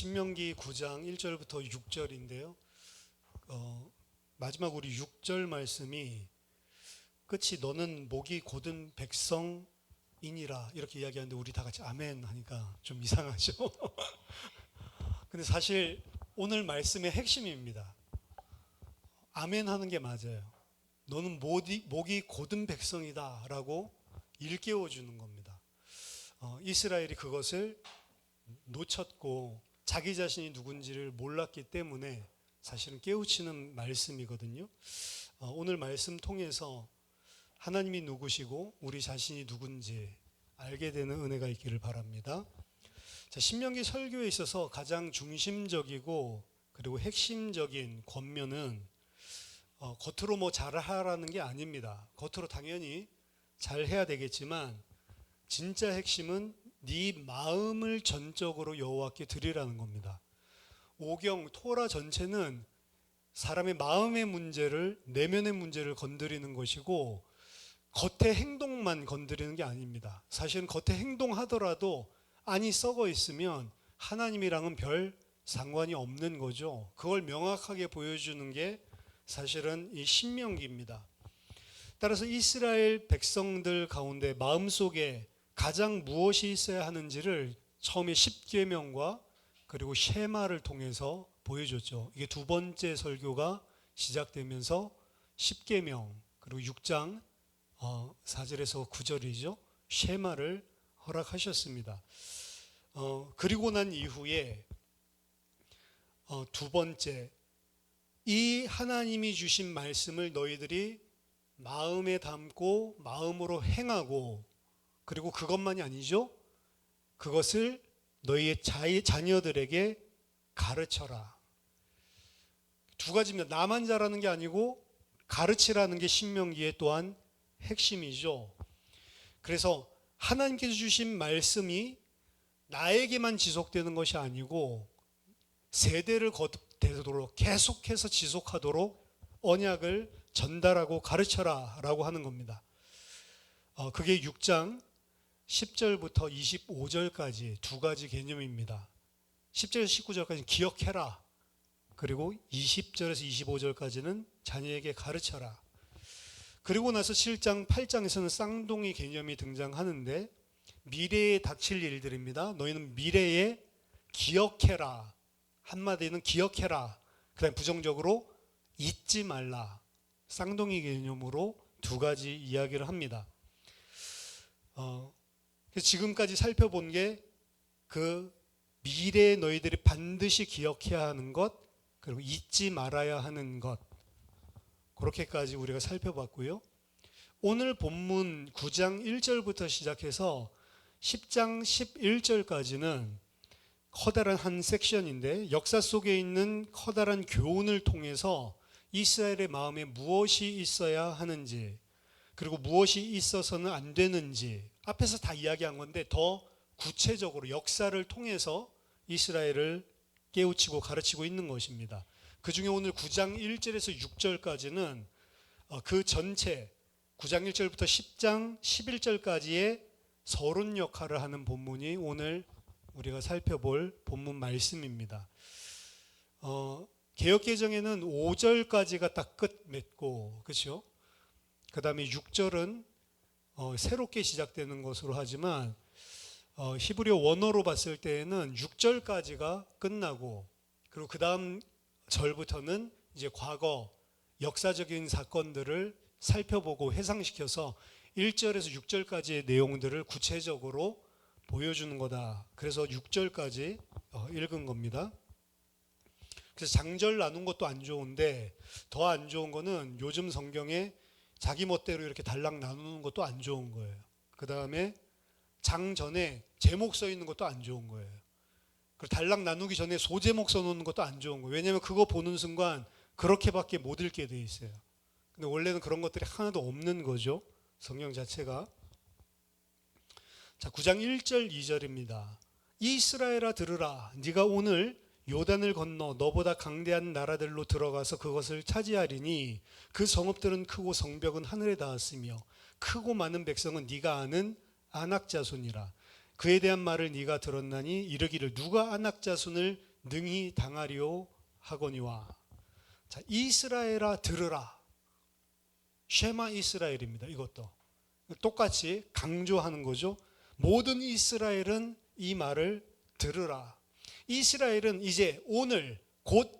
신명기 9장 1절부터 6절인데요. 마지막 우리 6절 말씀이 끝이 너는 목이 곧은 백성이니라 이렇게 이야기하는데 우리 다 같이 아멘 하니까 좀 이상하죠. 근데 사실 오늘 말씀의 핵심입니다. 아멘 하는 게 맞아요. 너는 목이 곧은 백성이다 라고 일깨워 주는 겁니다. 이스라엘이 그것을 놓쳤고 자기 자신이 누군지를 몰랐기 때문에 사실은 깨우치는 말씀이거든요. 오늘 말씀 통해서 하나님이 누구시고 우리 자신이 누군지 알게 되는 은혜가 있기를 바랍니다. 자, 신명기 설교에 있어서 가장 중심적이고 그리고 핵심적인 권면은 겉으로 뭐 잘하라는 게 아닙니다. 겉으로 당연히 잘해야 되겠지만 진짜 핵심은 네 마음을 전적으로 여호와께 드리라는 겁니다. 오경 토라 전체는 사람의 마음의 문제를, 내면의 문제를 건드리는 것이고 겉의 행동만 건드리는 게 아닙니다. 사실은 겉에 행동하더라도 안이 썩어 있으면 하나님이랑은 별 상관이 없는 거죠. 그걸 명확하게 보여주는 게 사실은 이 신명기입니다. 따라서 이스라엘 백성들 가운데 마음속에 가장 무엇이 있어야 하는지를 처음에 십계명과 그리고 쉐마를 통해서 보여줬죠. 이게 두 번째 설교가 시작되면서 십계명 그리고 6장 4절에서 9절이죠. 쉐마를 허락하셨습니다. 그리고 난 이후에 두 번째 이 하나님이 주신 말씀을 너희들이 마음에 담고 마음으로 행하고 그리고 그것만이 아니죠. 그것을 너희의 자녀들에게 가르쳐라. 두 가지입니다. 나만 잘하는 게 아니고 가르치라는 게 신명기의 또한 핵심이죠. 그래서 하나님께서 주신 말씀이 나에게만 지속되는 것이 아니고 세대를 거듭되도록 계속해서 지속하도록 언약을 전달하고 가르쳐라 라고 하는 겁니다. 그게 6장 10절부터 25절까지 두 가지 개념입니다. 10절에서 19절까지는 기억해라. 그리고 20절에서 25절까지는 자녀에게 가르쳐라. 그리고 나서 7장 8장에서는 쌍둥이 개념이 등장하는데 미래에 닥칠 일들입니다. 너희는 미래에 기억해라. 한마디는 기억해라. 그 다음에 부정적으로 잊지 말라. 쌍둥이 개념으로 두 가지 이야기를 합니다. 지금까지 살펴본 게 그 미래에 너희들이 반드시 기억해야 하는 것 그리고 잊지 말아야 하는 것 그렇게까지 우리가 살펴봤고요. 오늘 본문 9장 1절부터 시작해서 10장 11절까지는 커다란 한 섹션인데 역사 속에 있는 커다란 교훈을 통해서 이스라엘의 마음에 무엇이 있어야 하는지 그리고 무엇이 있어서는 안 되는지 앞에서 다 이야기한 건데 더 구체적으로 역사를 통해서 이스라엘을 깨우치고 가르치고 있는 것입니다. 그 중에 오늘 9장 1절에서 6절까지는 그 전체 9장 1절부터 10장 11절까지의 서론 역할을 하는 본문이 오늘 우리가 살펴볼 본문 말씀입니다. 개역개정에는 5절까지가 딱 끝 맺고 그렇죠? 그 다음에 6절은 새롭게 시작되는 것으로 하지만 히브리어 원어로 봤을 때에는 6절까지가 끝나고 그리고 그 다음 절부터는 이제 과거 역사적인 사건들을 살펴보고 회상시켜서 1절에서 6절까지의 내용들을 구체적으로 보여주는 거다. 그래서 6절까지 읽은 겁니다. 그래서 장절 나눈 것도 안 좋은데 더 안 좋은 거는 요즘 성경에 자기 멋대로 이렇게 달랑 나누는 것도 안 좋은 거예요. 그 다음에 장 전에 제목 써 있는 것도 안 좋은 거예요. 그리고 달랑 나누기 전에 소제목 써 놓는 것도 안 좋은 거예요. 왜냐하면 그거 보는 순간 그렇게밖에 못 읽게 돼 있어요. 근데 원래는 그런 것들이 하나도 없는 거죠. 성경 자체가. 자, 9장 1절 2절입니다. 이스라엘아 들으라. 네가 오늘 요단을 건너 너보다 강대한 나라들로 들어가서 그것을 차지하리니 그 성읍들은 크고 성벽은 하늘에 닿았으며 크고 많은 백성은 네가 아는 아낙 자손이라. 그에 대한 말을 네가 들었나니 이르기를 누가 아낙 자손을 능히 당하리오 하거니와. 자, 이스라엘아 들으라. 쉐마 이스라엘입니다. 이것도 똑같이 강조하는 거죠. 모든 이스라엘은 이 말을 들으라. 이스라엘은 이제 오늘 곧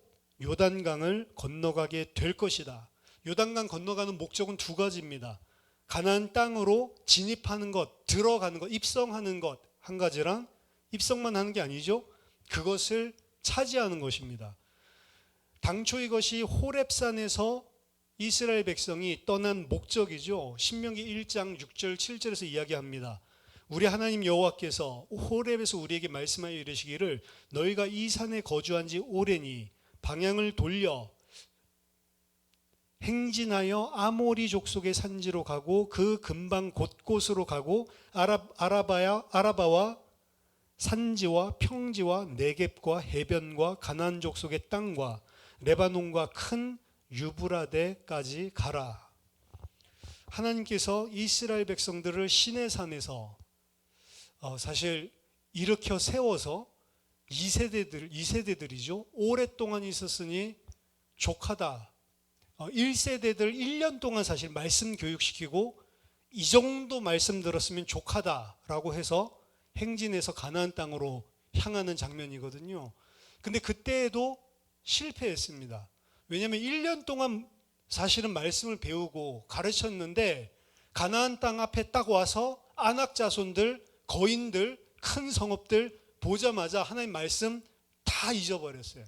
요단강을 건너가게 될 것이다. 요단강 건너가는 목적은 두 가지입니다. 가나안 땅으로 진입하는 것, 들어가는 것, 입성하는 것 한 가지랑, 입성만 하는 게 아니죠. 그것을 차지하는 것입니다. 당초 이것이 호렙산에서 이스라엘 백성이 떠난 목적이죠. 신명기 1장 6절 7절에서 이야기합니다. 우리 하나님 여호와께서 호렙에서 우리에게 말씀하여 이르시기를 너희가 이 산에 거주한 지 오래니 방향을 돌려 행진하여 아모리 족속의 산지로 가고 그 근방 곳곳으로 가고 아라바와 산지와 평지와 네겝과 해변과 가나안 족속의 땅과 레바논과 큰 유브라데까지 가라. 하나님께서 이스라엘 백성들을 시내산에서 사실 일으켜 세워서 2세대들이죠. 오랫동안 있었으니 족하다. 1세대들 1년 동안 사실 말씀 교육시키고 이 정도 말씀 들었으면 족하다라고 해서 행진해서 가나안 땅으로 향하는 장면이거든요. 근데 그때에도 실패했습니다. 왜냐하면 1년 동안 사실은 말씀을 배우고 가르쳤는데 가나안 땅 앞에 딱 와서 아낙 자손들, 거인들, 큰 성읍들 보자마자 하나님 말씀 다 잊어버렸어요.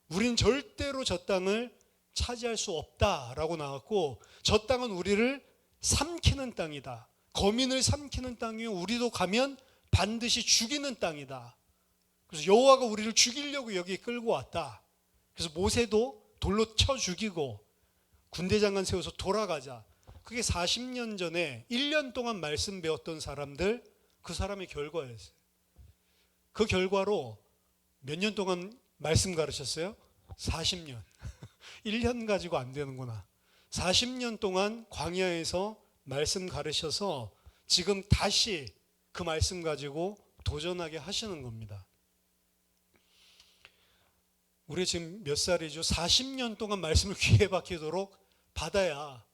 우린 절대로 저 땅을 차지할 수 없다라고 나왔고, 저 땅은 우리를 삼키는 땅이다. 거민을 삼키는 땅이요, 우리도 가면 반드시 죽이는 땅이다. 그래서 여호와가 우리를 죽이려고 여기 끌고 왔다. 그래서 모세도 돌로 쳐 죽이고 군대 장관 세워서 돌아가자. 그게 40년 전에 1년 동안 말씀 배웠던 사람들, 그 사람의 결과였어요. 그 결과로 몇 년 동안 말씀 가르쳤어요? 40년. 1년 가지고 안 되는구나. 40년 동안 광야에서 말씀 가르쳐서 지금 다시 그 말씀 가지고 도전하게 하시는 겁니다. 우리 지금 몇 살이죠? 40년 동안 말씀을 귀에 박히도록 받아야,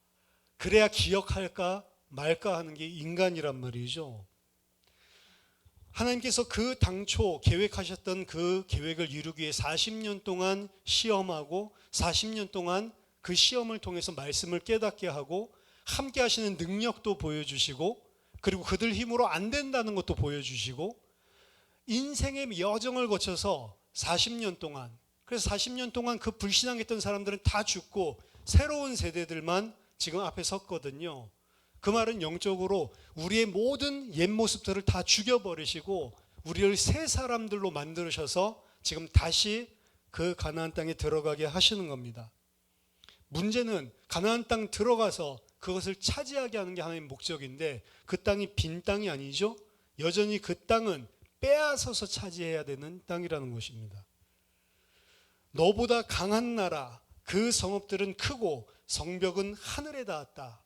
그래야 기억할까 말까 하는 게 인간이란 말이죠. 하나님께서 그 당초 계획하셨던 그 계획을 이루기 위해 40년 동안 시험하고 40년 동안 그 시험을 통해서 말씀을 깨닫게 하고 함께 하시는 능력도 보여주시고, 그리고 그들 힘으로 안 된다는 것도 보여주시고, 인생의 여정을 거쳐서 40년 동안, 그래서 40년 동안 그 불신앙했던 사람들은 다 죽고 새로운 세대들만 지금 앞에 섰거든요. 그 말은 영적으로 우리의 모든 옛 모습들을 다 죽여버리시고 우리를 새 사람들로 만드셔서 지금 다시 그 가나안 땅에 들어가게 하시는 겁니다. 문제는 가나안 땅 들어가서 그것을 차지하게 하는 게 하나님의 목적인데, 그 땅이 빈 땅이 아니죠. 여전히 그 땅은 빼앗아서 차지해야 되는 땅이라는 것입니다. 너보다 강한 나라, 그 성읍들은 크고 성벽은 하늘에 닿았다.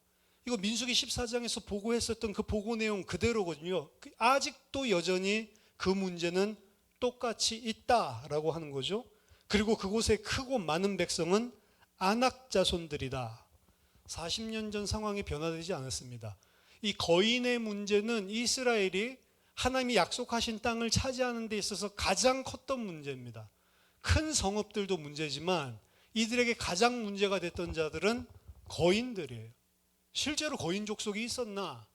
이거 민수기 14장에서 보고했었던 그 보고 내용 그대로거든요. 아직도 여전히 그 문제는 똑같이 있다라고 하는 거죠. 그리고 그곳에 크고 많은 백성은 아낙 자손들이다. 40년 전 상황이 변화되지 않았습니다. 이 거인의 문제는 이스라엘이 하나님이 약속하신 땅을 차지하는 데 있어서 가장 컸던 문제입니다. 큰 성읍들도 문제지만 이들에게 가장 문제가 됐던 자들은 거인들이에요. 실제로 거인 족속이 있었나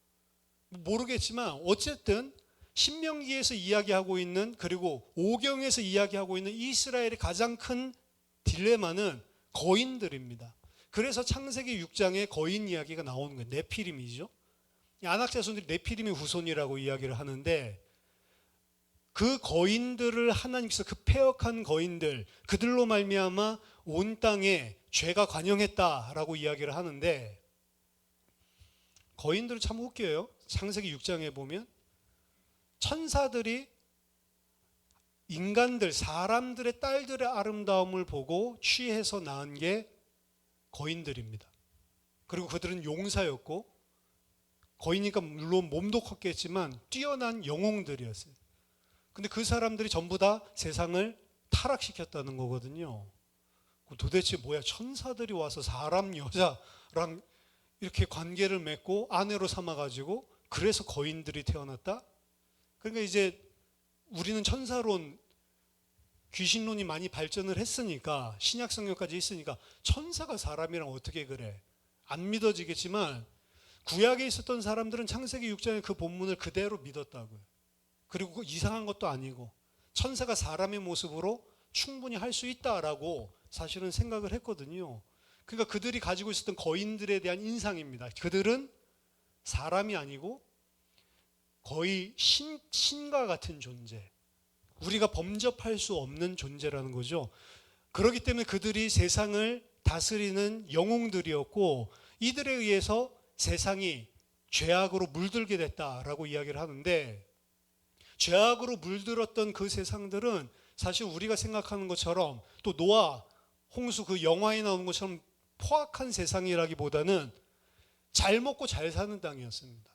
모르겠지만 어쨌든 신명기에서 이야기하고 있는, 그리고 오경에서 이야기하고 있는 이스라엘의 가장 큰 딜레마는 거인들입니다. 그래서 창세기 6장에 거인 이야기가 나오는 거예요. 네피림이죠. 아낙 자손들이 네피림의 후손이라고 이야기를 하는데, 그 거인들을 하나님께서, 그 패역한 거인들, 그들로 말미암아 온 땅에 죄가 관영했다라고 이야기를 하는데, 거인들은 참 웃겨요. 창세기 6장에 보면 천사들이 인간들, 사람들의 딸들의 아름다움을 보고 취해서 낳은 게 거인들입니다. 그리고 그들은 용사였고, 거인이니까 물론 몸도 컸겠지만 뛰어난 영웅들이었어요. 근데 그 사람들이 전부 다 세상을 타락시켰다는 거거든요. 도대체 뭐야, 천사들이 와서 사람 여자랑 이렇게 관계를 맺고 아내로 삼아가지고 그래서 거인들이 태어났다? 그러니까 이제 우리는 천사론, 귀신론이 많이 발전을 했으니까, 신약 성경까지 있으니까 천사가 사람이랑 어떻게 그래? 안 믿어지겠지만 구약에 있었던 사람들은 창세기 6장의 그 본문을 그대로 믿었다고요. 그리고 이상한 것도 아니고 천사가 사람의 모습으로 충분히 할 수 있다라고 사실은 생각을 했거든요. 그러니까 그들이 가지고 있었던 거인들에 대한 인상입니다. 그들은 사람이 아니고 거의 신과 같은 존재, 우리가 범접할 수 없는 존재라는 거죠. 그렇기 때문에 그들이 세상을 다스리는 영웅들이었고, 이들에 의해서 세상이 죄악으로 물들게 됐다라고 이야기를 하는데, 죄악으로 물들었던 그 세상들은 사실 우리가 생각하는 것처럼, 또 노아, 홍수 그 영화에 나오는 것처럼 포악한 세상이라기보다는 잘 먹고 잘 사는 땅이었습니다.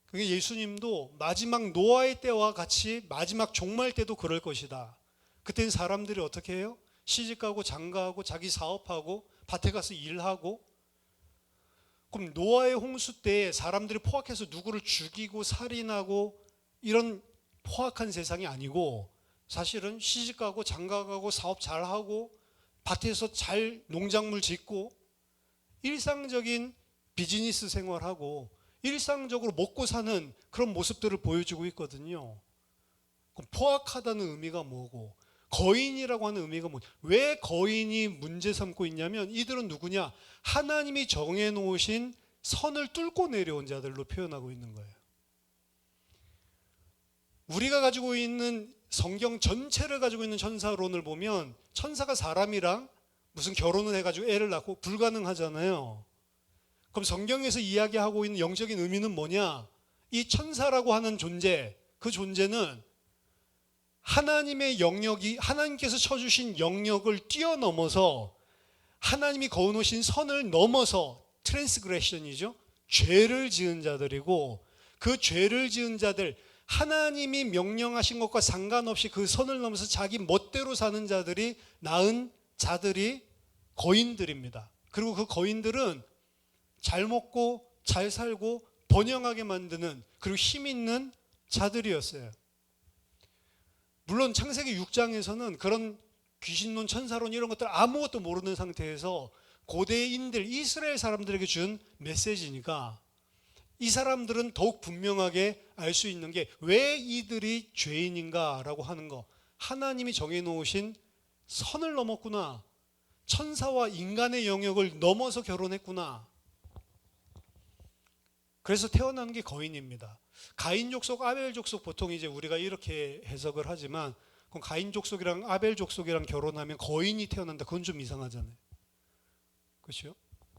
그게 예수님도 마지막 노아의 때와 같이 마지막 종말 때도 그럴 것이다. 그때는 사람들이 어떻게 해요? 시집가고 장가하고 자기 사업하고 밭에 가서 일하고. 그럼 노아의 홍수 때 사람들이 포악해서 누구를 죽이고 살인하고 이런 포악한 세상이 아니고, 사실은 시집가고 장가가고 사업 잘하고 밭에서 잘 농작물 짓고 일상적인 비즈니스 생활하고 일상적으로 먹고 사는 그런 모습들을 보여주고 있거든요. 그럼 포악하다는 의미가 뭐고, 거인이라고 하는 의미가 뭐냐? 왜 거인이 문제 삼고 있냐면, 이들은 누구냐? 하나님이 정해놓으신 선을 뚫고 내려온 자들로 표현하고 있는 거예요. 우리가 가지고 있는 성경 전체를 가지고 있는 천사론을 보면 천사가 사람이랑 무슨 결혼을 해가지고 애를 낳고 불가능하잖아요. 그럼 성경에서 이야기하고 있는 영적인 의미는 뭐냐? 이 천사라고 하는 존재, 그 존재는 하나님의 영역이, 하나님께서 쳐주신 영역을 뛰어넘어서 하나님이 거어놓으신 선을 넘어서 트랜스그레션이죠. 죄를 지은 자들이고, 그 죄를 지은 자들, 하나님이 명령하신 것과 상관없이 그 선을 넘어서 자기 멋대로 사는 자들이 낳은 자들이 거인들입니다. 그리고 그 거인들은 잘 먹고 잘 살고 번영하게 만드는, 그리고 힘 있는 자들이었어요. 물론 창세기 6장에서는 그런 귀신론, 천사론 이런 것들 아무것도 모르는 상태에서 고대인들, 이스라엘 사람들에게 준 메시지니까 이 사람들은 더욱 분명하게 알 수 있는 게 왜 이들이 죄인인가라고 하는 거, 하나님이 정해놓으신 선을 넘었구나, 천사와 인간의 영역을 넘어서 결혼했구나. 그래서 태어난 게 거인입니다. 가인 족속, 아벨 족속, 보통 이제 우리가 이렇게 해석을 하지만, 그럼 가인 족속이랑 아벨 족속이랑 결혼하면 거인이 태어난다, 그건 좀 이상하잖아요. 그렇죠?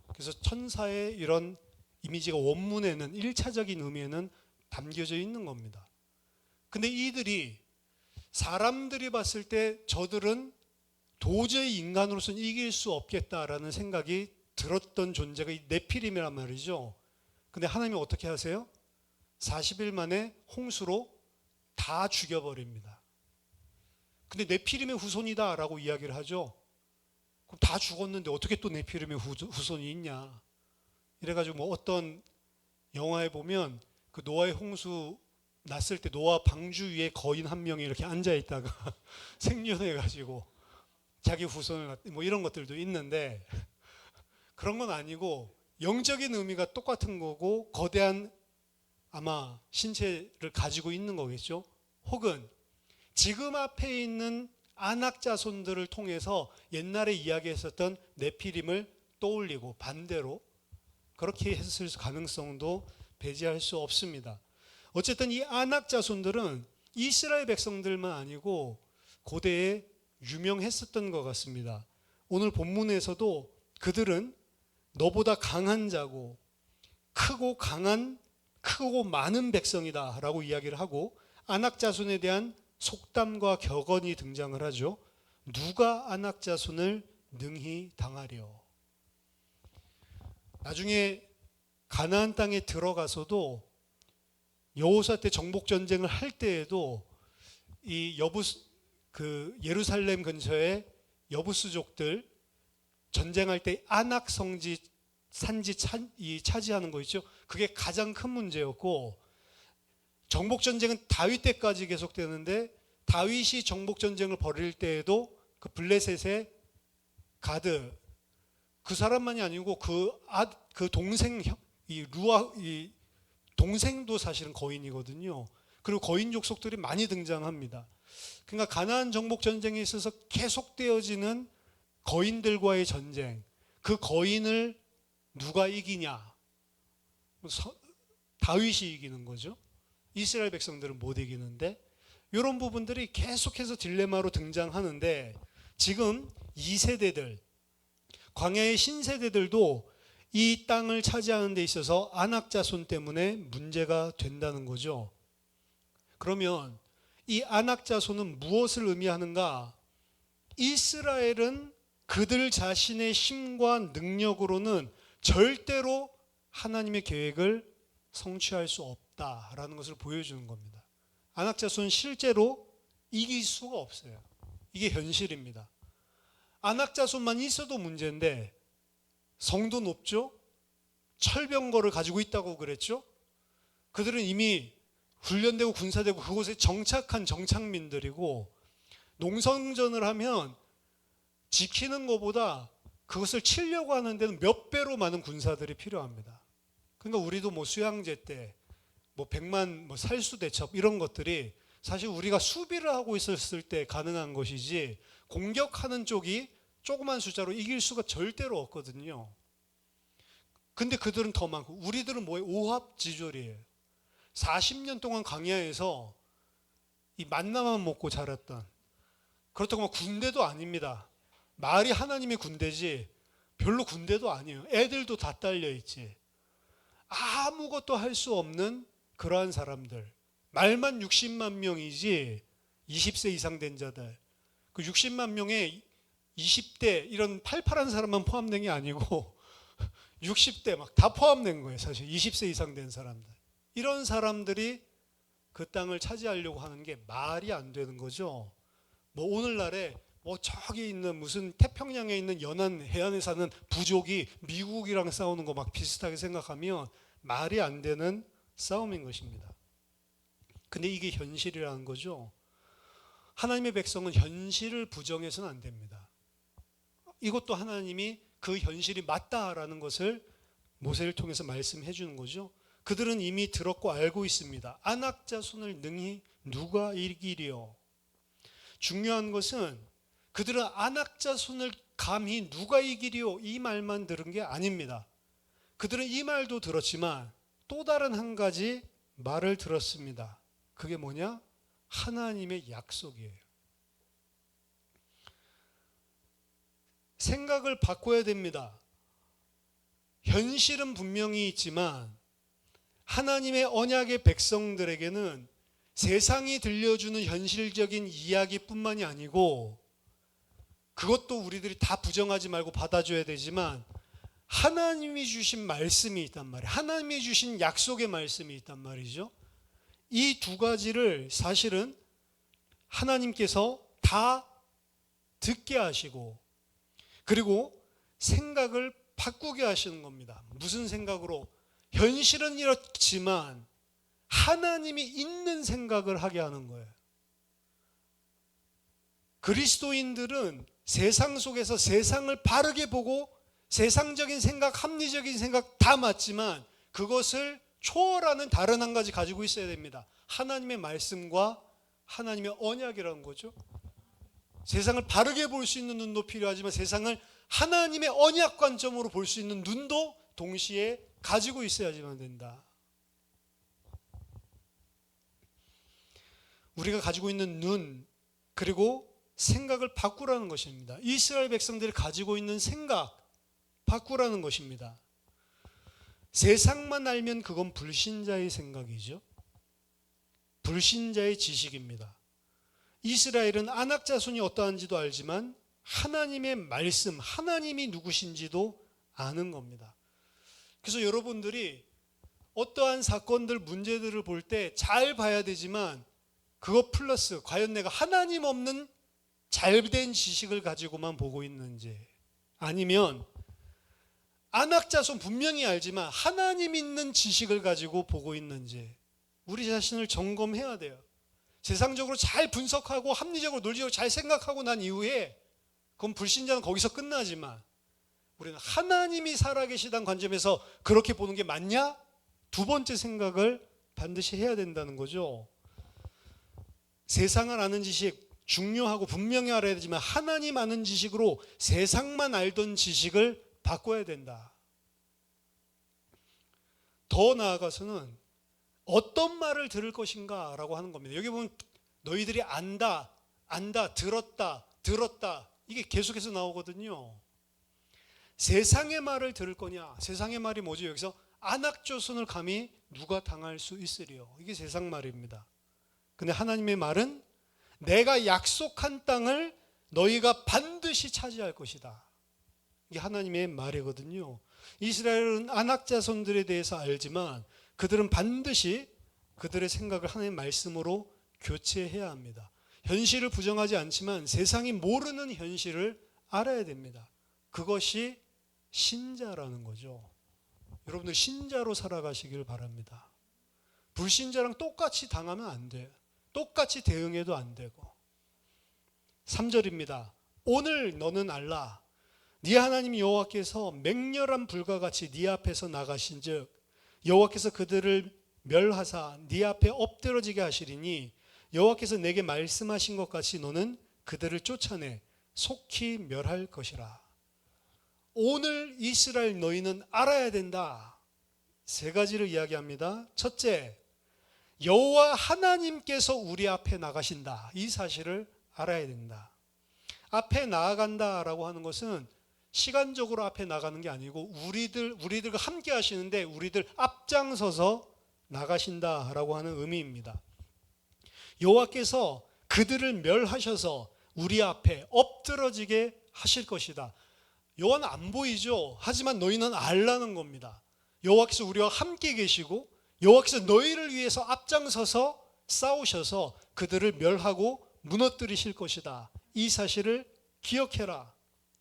그래서 천사의 이런 이미지가 원문에는, 1차적인 의미에는 담겨져 있는 겁니다. 근데 이들이, 사람들이 봤을 때 저들은 도저히 인간으로서는 이길 수 없겠다라는 생각이 들었던 존재가 이 네피림이란 말이죠. 근데 하나님이 어떻게 하세요? 40일 만에 홍수로 다 죽여버립니다. 근데 네피림의 후손이다라고 이야기를 하죠. 그럼 다 죽었는데 어떻게 또 네피림의 후손이 있냐? 이래가지고 뭐 어떤 영화에 보면 그 노아의 홍수 났을 때 노아 방주 위에 거인 한 명이 이렇게 앉아 있다가 생존해가지고 자기 후손을 뭐 이런 것들도 있는데, 그런 건 아니고 영적인 의미가 똑같은 거고 거대한 아마 신체를 가지고 있는 거겠죠. 혹은 지금 앞에 있는 아낙 자손들을 통해서 옛날에 이야기했었던 네피림을 떠올리고 반대로 그렇게 했을 가능성도 배제할 수 없습니다. 어쨌든 이 아낙 자손들은 이스라엘 백성들만 아니고 고대에 유명했었던 것 같습니다. 오늘 본문에서도 그들은 너보다 강한 자고 크고 강한, 크고 많은 백성이다 라고 이야기를 하고, 아낙 자손에 대한 속담과 격언이 등장을 하죠. 누가 아낙 자손을 능히 당하려. 나중에 가나안 땅에 들어가서도 여호수아 때 정복 전쟁을 할 때에도 이 그 예루살렘 근처에 여부수족들 전쟁할 때 아낙 성지 산지 차지하는 거 있죠. 그게 가장 큰 문제였고, 정복 전쟁은 다윗 때까지 계속되는데 다윗이 정복 전쟁을 벌일 때에도 그 블레셋의 가드 그 사람만이 아니고 그 동생 이 동생도 사실은 거인이거든요. 그리고 거인 족속들이 많이 등장합니다. 그러니까 가나안 정복 전쟁에 있어서 계속되어지는 거인들과의 전쟁, 그 거인을 누가 이기냐? 다윗이 이기는 거죠. 이스라엘 백성들은 못 이기는데, 이런 부분들이 계속해서 딜레마로 등장하는데, 지금 2세대들, 광야의 신세대들도 이 땅을 차지하는 데 있어서 아낙 자손 때문에 문제가 된다는 거죠. 그러면 이 아낙 자손은 무엇을 의미하는가? 이스라엘은 그들 자신의 힘과 능력으로는 절대로 하나님의 계획을 성취할 수 없다라는 것을 보여주는 겁니다. 아낙 자손은 실제로 이길 수가 없어요. 이게 현실입니다. 아낙 자손만 있어도 문제인데, 성도 높죠? 철병거를 가지고 있다고 그랬죠? 그들은 이미 훈련되고 군사되고 그곳에 정착한 정착민들이고, 농성전을 하면 지키는 것보다 그것을 치려고 하는 데는 몇 배로 많은 군사들이 필요합니다. 그러니까 우리도 뭐 수양제 때 뭐 100만 뭐 살수대첩 이런 것들이 사실 우리가 수비를 하고 있었을 때 가능한 것이지, 공격하는 쪽이 조그만 숫자로 이길 수가 절대로 없거든요. 근데 그들은 더 많고, 우리들은 뭐예요? 오합지졸이에요. 40년 동안 광야에서 이 만나만 먹고 자랐던, 그렇다고 뭐 군대도 아닙니다. 말이 하나님의 군대지 별로 군대도 아니에요. 애들도 다 딸려 있지. 아무것도 할 수 없는 그러한 사람들. 말만 60만 명이지 20세 이상 된 자들. 그 60만 명에 20대 이런 팔팔한 사람만 포함된 게 아니고 60대 막 다 포함된 거예요. 사실 20세 이상 된 사람들. 이런 사람들이 그 땅을 차지하려고 하는 게 말이 안 되는 거죠. 뭐 오늘날에 뭐 저기 있는 무슨 태평양에 있는 연안 해안에 사는 부족이 미국이랑 싸우는 거 막 비슷하게 생각하면 말이 안 되는 싸움인 것입니다. 근데 이게 현실이라는 거죠. 하나님의 백성은 현실을 부정해서는 안 됩니다. 이것도 하나님이 그 현실이 맞다라는 것을 모세를 통해서 말씀해 주는 거죠. 그들은 이미 들었고 알고 있습니다. 아낙 자손을 능히 누가 이기리요. 중요한 것은 그들은 아낙 자손을 감히 누가 이기리요 이 말만 들은 게 아닙니다. 그들은 이 말도 들었지만 또 다른 한 가지 말을 들었습니다. 그게 뭐냐? 하나님의 약속이에요. 생각을 바꿔야 됩니다. 현실은 분명히 있지만 하나님의 언약의 백성들에게는 세상이 들려주는 현실적인 이야기뿐만이 아니고, 그것도 우리들이 다 부정하지 말고 받아줘야 되지만, 하나님이 주신 말씀이 있단 말이에요. 하나님이 주신 약속의 말씀이 있단 말이죠. 이 두 가지를 사실은 하나님께서 다 듣게 하시고, 그리고 생각을 바꾸게 하시는 겁니다. 무슨 생각으로? 현실은 이렇지만 하나님이 있는 생각을 하게 하는 거예요. 그리스도인들은 세상 속에서 세상을 바르게 보고 세상적인 생각, 합리적인 생각 다 맞지만 그것을 초월하는 다른 한 가지 가지고 있어야 됩니다. 하나님의 말씀과 하나님의 언약이라는 거죠. 세상을 바르게 볼 수 있는 눈도 필요하지만 세상을 하나님의 언약 관점으로 볼 수 있는 눈도 동시에 가지고 있어야지만 된다. 우리가 가지고 있는 눈, 그리고 생각을 바꾸라는 것입니다. 이스라엘 백성들이 가지고 있는 생각 바꾸라는 것입니다. 세상만 알면 그건 불신자의 생각이죠. 불신자의 지식입니다. 이스라엘은 아낙 자손이 어떠한지도 알지만 하나님의 말씀, 하나님이 누구신지도 아는 겁니다. 그래서 여러분들이 어떠한 사건들, 문제들을 볼 때 잘 봐야 되지만 그것 플러스 과연 내가 하나님 없는 잘된 지식을 가지고만 보고 있는지, 아니면 안악자손 분명히 알지만 하나님 있는 지식을 가지고 보고 있는지 우리 자신을 점검해야 돼요. 세상적으로 잘 분석하고 합리적으로 논리적으로 잘 생각하고 난 이후에 그건 불신자는 거기서 끝나지만 우리는 하나님이 살아계시다는 관점에서 그렇게 보는 게 맞냐? 두 번째 생각을 반드시 해야 된다는 거죠. 세상을 아는 지식 중요하고 분명히 알아야 되지만 하나님 아는 지식으로 세상만 알던 지식을 바꿔야 된다. 더 나아가서는 어떤 말을 들을 것인가 라고 하는 겁니다. 여기 보면 너희들이 안다, 들었다 이게 계속해서 나오거든요. 세상의 말을 들을 거냐? 세상의 말이 뭐죠? 여기서 안악조선을 감히 누가 당할 수 있으리요? 이게 세상 말입니다. 근데 하나님의 말은 내가 약속한 땅을 너희가 반드시 차지할 것이다. 이게 하나님의 말이거든요. 이스라엘은 안악자손들에 대해서 알지만 그들은 반드시 그들의 생각을 하나님의 말씀으로 교체해야 합니다. 현실을 부정하지 않지만 세상이 모르는 현실을 알아야 됩니다. 그것이 신자라는 거죠. 여러분들 신자로 살아가시길 바랍니다. 불신자랑 똑같이 당하면 안 돼요. 똑같이 대응해도 안 되고. 3절입니다. 오늘 너는 알라. 네 하나님 여호와께서 맹렬한 불과 같이 네 앞에서 나가신즉 여호와께서 그들을 멸하사 네 앞에 엎드러지게 하시리니 여호와께서 내게 말씀하신 것 같이 너는 그들을 쫓아내 속히 멸할 것이라. 오늘 이스라엘 너희는 알아야 된다. 세 가지를 이야기합니다. 첫째, 여호와 하나님께서 우리 앞에 나가신다. 이 사실을 알아야 된다. 앞에 나아간다라고 하는 것은 시간적으로 앞에 나가는 게 아니고 우리들과 함께 하시는데 우리들 앞장서서 나가신다라고 하는 의미입니다. 여호와께서 그들을 멸하셔서 우리 앞에 엎드러지게 하실 것이다. 여호와는 안 보이죠. 하지만 너희는 알라는 겁니다. 여호와께서 우리와 함께 계시고 여호와께서 너희를 위해서 앞장서서 싸우셔서 그들을 멸하고 무너뜨리실 것이다. 이 사실을 기억해라.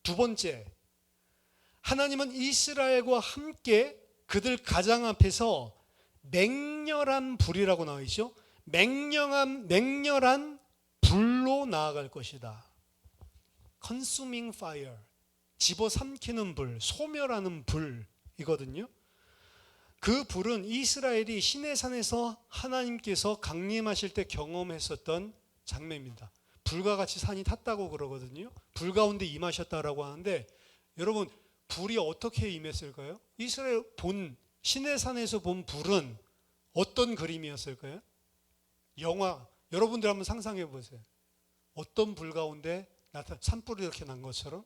두 번째, 하나님은 이스라엘과 함께 그들 가장 앞에서 맹렬한 불이라고 나와 있죠. 맹렬한 불로 나아갈 것이다. Consuming fire, 집어삼키는 불, 소멸하는 불이거든요. 그 불은 이스라엘이 시내산에서 하나님께서 강림하실 때 경험했었던 장면입니다. 불과 같이 산이 탔다고 그러거든요. 불 가운데 임하셨다라고 하는데 여러분 불이 어떻게 임했을까요? 이스라엘 본 시내산에서 본 불은 어떤 그림이었을까요? 영화 여러분들 한번 상상해 보세요. 어떤 불 가운데 산불이 이렇게 난 것처럼.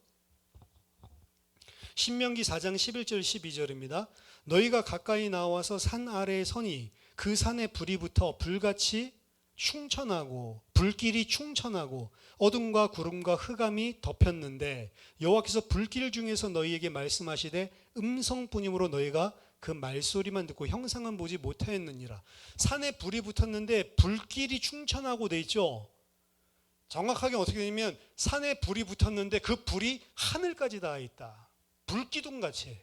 신명기 4장 11절 12절입니다. 너희가 가까이 나와서 산 아래에 서니 그 산에 불이 붙어 불같이 충천하고 불길이 충천하고 어둠과 구름과 흑암이 덮였는데 여호와께서 불길 중에서 너희에게 말씀하시되 음성뿐이므로 너희가 그 말소리만 듣고 형상은 보지 못하였느니라. 산에 불이 붙었는데 불길이 충천하고 돼 있죠. 정확하게 어떻게 되냐면 산에 불이 붙었는데 그 불이 하늘까지 닿아 있다. 불기둥같이.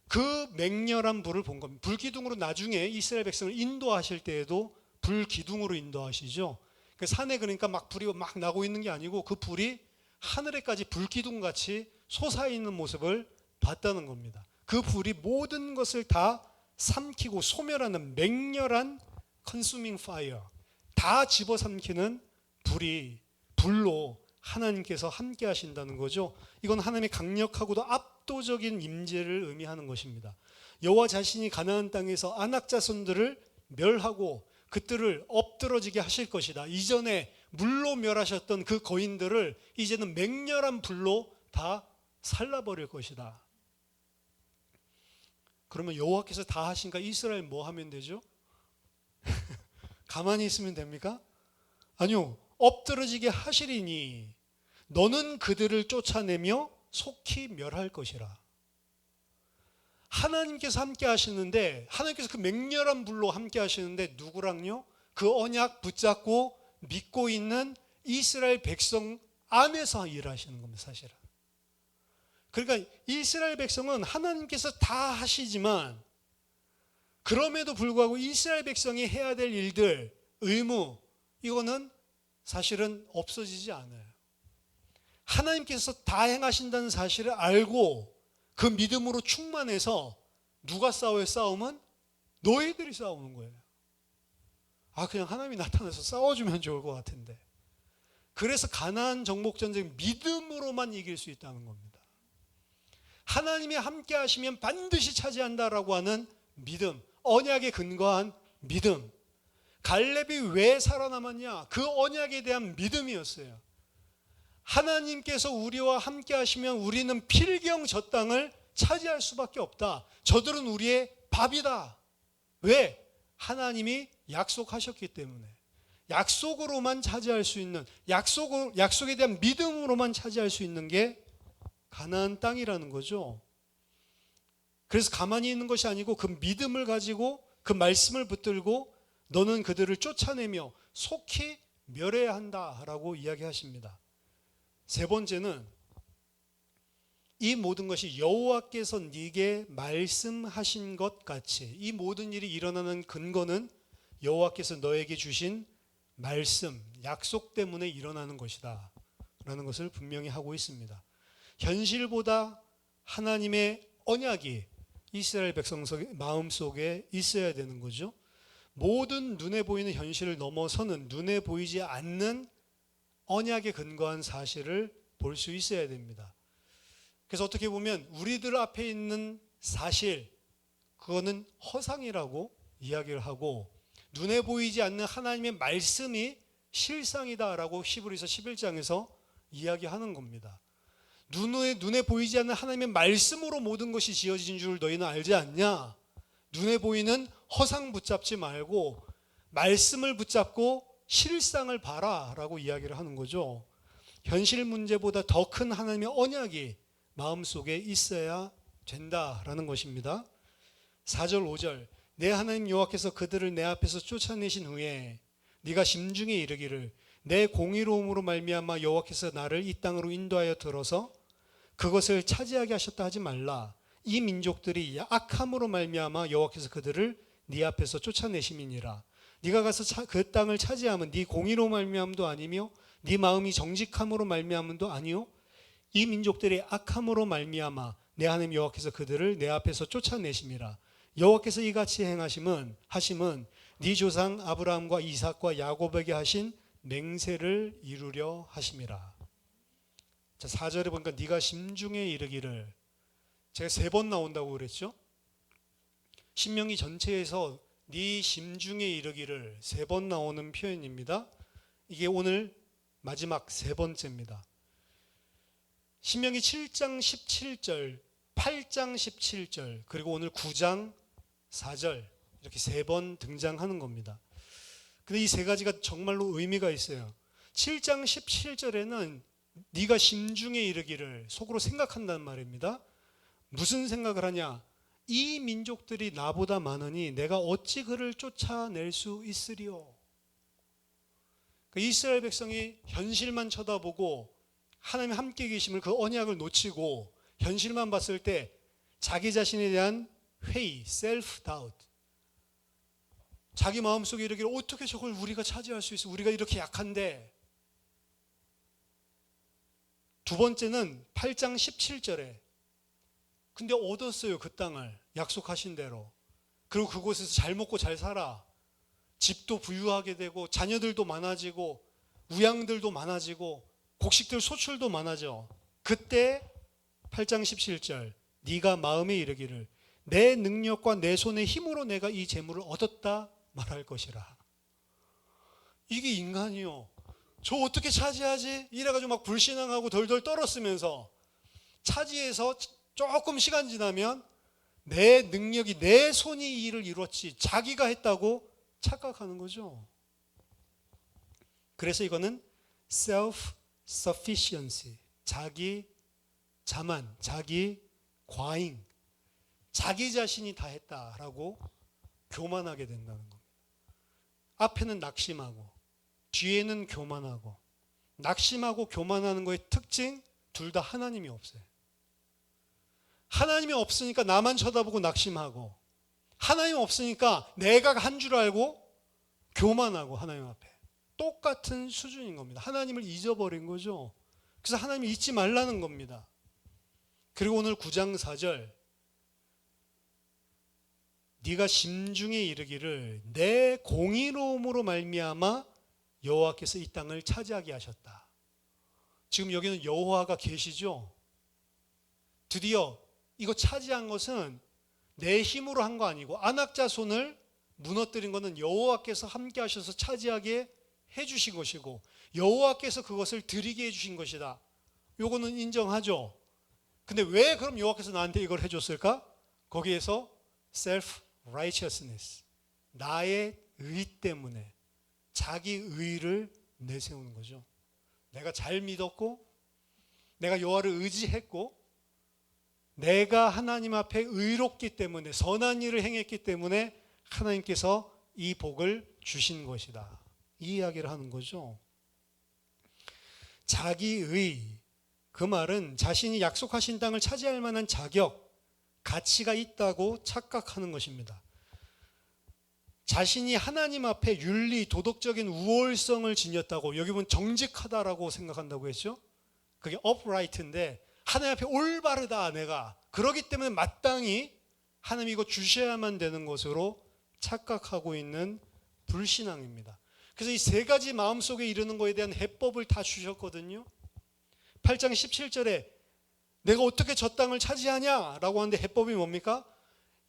그 맹렬한 불을 본 겁니다. 불기둥으로 나중에 이스라엘 백성을 인도하실 때에도 불기둥으로 인도하시죠. 그 산에 그러니까 막 불이 막 나고 있는 게 아니고 그 불이 하늘에까지 불기둥같이 솟아있는 모습을 봤다는 겁니다. 그 불이 모든 것을 다 삼키고 소멸하는 맹렬한 consuming fire, 다 집어삼키는 불로 하나님께서 함께 하신다는 거죠. 이건 하나님의 강력하고도 압도적인 임재를 의미하는 것입니다. 여호와 자신이 가나안 땅에서 안악자손들을 멸하고 그들을 엎드러지게 하실 것이다. 이전에 물로 멸하셨던 그 거인들을 이제는 맹렬한 불로 다 살라버릴 것이다. 그러면 여호와께서 다 하신가? 이스라엘 뭐 하면 되죠? 가만히 있으면 됩니까? 아니요. 엎드러지게 하시리니 너는 그들을 쫓아내며 속히 멸할 것이라. 하나님께서 함께 하시는데 하나님께서 그 맹렬한 불로 함께 하시는데 누구랑요? 그 언약 붙잡고 믿고 있는 이스라엘 백성 안에서 일하시는 겁니다, 사실은. 그러니까 이스라엘 백성은 하나님께서 다 하시지만 그럼에도 불구하고 이스라엘 백성이 해야 될 일들, 의무, 이거는 사실은 없어지지 않아요. 하나님께서 다 행하신다는 사실을 알고 그 믿음으로 충만해서 누가 싸워요? 싸움은 너희들이 싸우는 거예요. 그냥 하나님이 나타나서 싸워주면 좋을 것 같은데. 그래서 가나안 정복 전쟁 믿음으로만 이길 수 있다는 겁니다. 하나님이 함께 하시면 반드시 차지한다라고 하는 믿음, 언약에 근거한 믿음. 갈렙이 왜 살아남았냐? 그 언약에 대한 믿음이었어요. 하나님께서 우리와 함께 하시면 우리는 필경 저 땅을 차지할 수밖에 없다. 저들은 우리의 밥이다. 왜? 하나님이 약속하셨기 때문에. 약속으로만 차지할 수 있는, 약속에 대한 믿음으로만 차지할 수 있는 게 가나안 땅이라는 거죠. 그래서 가만히 있는 것이 아니고 그 믿음을 가지고 그 말씀을 붙들고 너는 그들을 쫓아내며 속히 멸해야 한다라고 이야기하십니다. 세 번째는 이 모든 것이 여호와께서 네게 말씀하신 것 같이, 이 모든 일이 일어나는 근거는 여호와께서 너에게 주신 말씀, 약속 때문에 일어나는 것이다 라는 것을 분명히 하고 있습니다. 현실보다 하나님의 언약이 이스라엘 백성 마음속에 있어야 되는 거죠. 모든 눈에 보이는 현실을 넘어서는 눈에 보이지 않는 언약에 근거한 사실을 볼 수 있어야 됩니다. 그래서 어떻게 보면 우리들 앞에 있는 사실, 그거는 허상이라고 이야기를 하고, 눈에 보이지 않는 하나님의 말씀이 실상이다라고 히브리서 11장에서 이야기하는 겁니다. 눈에 보이지 않는 하나님의 말씀으로 모든 것이 지어진 줄 너희는 알지 않냐? 눈에 보이는 허상 붙잡지 말고 말씀을 붙잡고 실상을 봐라 라고 이야기를 하는 거죠. 현실 문제보다 더 큰 하나님의 언약이 마음속에 있어야 된다라는 것입니다. 4절 5절 내 하나님 여호와께서 그들을 내 앞에서 쫓아내신 후에 네가 심중에 이르기를 내 공의로움으로 말미암아 여호와께서 나를 이 땅으로 인도하여 들어서 그것을 차지하게 하셨다 하지 말라. 이 민족들이 악함으로 말미암아 여호와께서 그들을 네 앞에서 쫓아내심이니라. 네가 가서 그 땅을 차지하면 네 공의로 말미암도 아니며 네 마음이 정직함으로 말미암도 아니요 이 민족들이 악함으로 말미암아 내 하나님 여호와께서 그들을 내 앞에서 쫓아내심이라. 여호와께서 이같이 하심은 네 조상 아브라함과 이삭과 야곱에게 하신 맹세를 이루려 하심이라. 자, 4절에 보니까 네가 심중에 이르기를, 제가 3번 나온다고 그랬죠. 신명기 전체에서 네 심중에 이르기를 3번 나오는 표현입니다. 이게 오늘 마지막 3번째입니다. 신명기 7장 17절, 8장 17절, 그리고 오늘 9장 4절 이렇게 3번 등장하는 겁니다. 근데 이 3가지가 정말로 의미가 있어요. 7장 17절에는 네가 심중에 이르기를 속으로 생각한다는 말입니다. 무슨 생각을 하냐? 이 민족들이 나보다 많으니 내가 어찌 그를 쫓아낼 수 있으리요? 그러니까 이스라엘 백성이 현실만 쳐다보고 하나님 함께 계심을, 그 언약을 놓치고 현실만 봤을 때 자기 자신에 대한 회의, 셀프 다우트, 자기 마음속에 이르기를 어떻게 저걸 우리가 차지할 수 있어? 우리가 이렇게 약한데. 두 번째는 8장 17절에 근데 얻었어요, 그 땅을 약속하신 대로. 그리고 그곳에서 잘 먹고 잘 살아. 집도 부유하게 되고 자녀들도 많아지고 우양들도 많아지고 곡식들 소출도 많아져. 그때 8장 17절 네가 마음에 이르기를 내 능력과 내 손의 힘으로 내가 이 재물을 얻었다 말할 것이라. 이게 인간이요, 저 어떻게 차지하지? 이래가지고 막 불신앙하고 덜덜 떨었으면서 차지해서 조금 시간 지나면 내 능력이, 내 손이 이 일을 이뤘지 자기가 했다고 착각하는 거죠. 그래서 이거는 self-sufficiency, 자기 자만, 자기 과잉, 자기 자신이 다 했다라고 교만하게 된다는 겁니다. 앞에는 낙심하고 뒤에는 교만하고 낙심하고 교만하는 거의 특징 둘 다 하나님이 없어요. 하나님이 없으니까 나만 쳐다보고 낙심하고, 하나님 없으니까 내가 한 줄 알고 교만하고, 하나님 앞에 똑같은 수준인 겁니다. 하나님을 잊어버린 거죠. 그래서 하나님을 잊지 말라는 겁니다. 그리고 오늘 9장 4절, 네가 심중에 이르기를 내 공의로움으로 말미암아 여호와께서 이 땅을 차지하게 하셨다. 지금 여기는 여호와가 계시죠. 드디어 이거 차지한 것은 내 힘으로 한 거 아니고, 안악자손을 무너뜨린 것은 여호와께서 함께 하셔서 차지하게 해주신 것이고, 여호와께서 그것을 드리게 해주신 것이다. 요거는 인정하죠. 근데 왜 그럼 여호와께서 나한테 이걸 해줬을까? 거기에서 self righteousness, 나의 의 때문에 자기 의를 내세우는 거죠. 내가 잘 믿었고, 내가 여호와를 의지했고, 내가 하나님 앞에 의롭기 때문에, 선한 일을 행했기 때문에 하나님께서 이 복을 주신 것이다. 이 이야기를 하는 거죠. 자기의, 그 말은 자신이 약속하신 땅을 차지할 만한 자격, 가치가 있다고 착각하는 것입니다. 자신이 하나님 앞에 윤리, 도덕적인 우월성을 지녔다고, 여기 보면 정직하다라고 생각한다고 했죠. 그게 upright인데, 하나님 앞에 올바르다 내가, 그러기 때문에 마땅히 하나님이 이거 주셔야만 되는 것으로 착각하고 있는 불신앙입니다. 그래서 이 세 가지 마음속에 이르는 것에 대한 해법을 다 주셨거든요. 8장 17절에 내가 어떻게 저 땅을 차지하냐라고 하는데 해법이 뭡니까?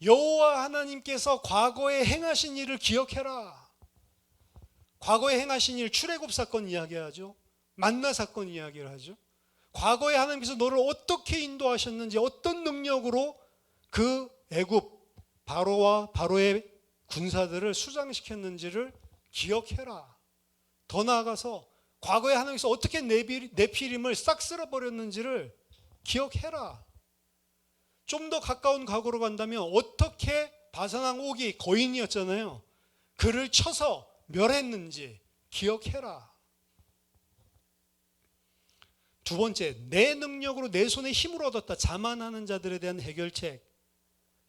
여호와 하나님께서 과거에 행하신 일을 기억해라. 과거에 행하신 일, 출애굽 사건 이야기하죠. 만나 사건 이야기를 하죠. 과거에 하나님께서 너를 어떻게 인도하셨는지, 어떤 능력으로 그 애굽 바로와 바로의 군사들을 수장시켰는지를 기억해라. 더 나아가서 과거에 하나님께서 어떻게 네피림을 싹 쓸어버렸는지를 기억해라. 좀 더 가까운 과거로 간다면 어떻게 바산왕 옥이 거인이었잖아요. 그를 쳐서 멸했는지 기억해라. 두 번째, 내 능력으로 내 손에 힘을 얻었다 자만하는 자들에 대한 해결책,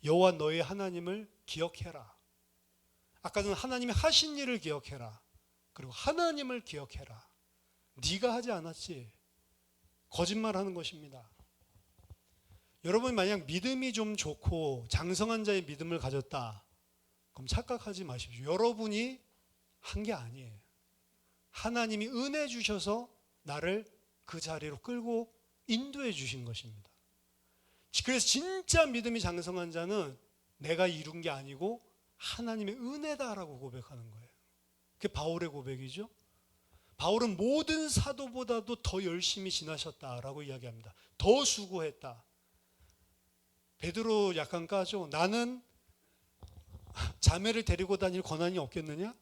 여호와 너의 하나님을 기억해라. 아까는 하나님이 하신 일을 기억해라. 그리고 하나님을 기억해라. 네가 하지 않았지. 거짓말하는 것입니다. 여러분 만약 믿음이 좀 좋고 장성한 자의 믿음을 가졌다, 그럼 착각하지 마십시오. 여러분이 한 게 아니에요. 하나님이 은혜 주셔서 나를 그 자리로 끌고 인도해 주신 것입니다. 그래서 진짜 믿음이 장성한 자는 내가 이룬 게 아니고 하나님의 은혜다라고 고백하는 거예요. 그게 바울의 고백이죠. 바울은 모든 사도보다도 더 열심히 지나셨다라고 이야기합니다. 더 수고했다. 베드로 약간 까죠. 나는 자매를 데리고 다닐 권한이 없겠느냐?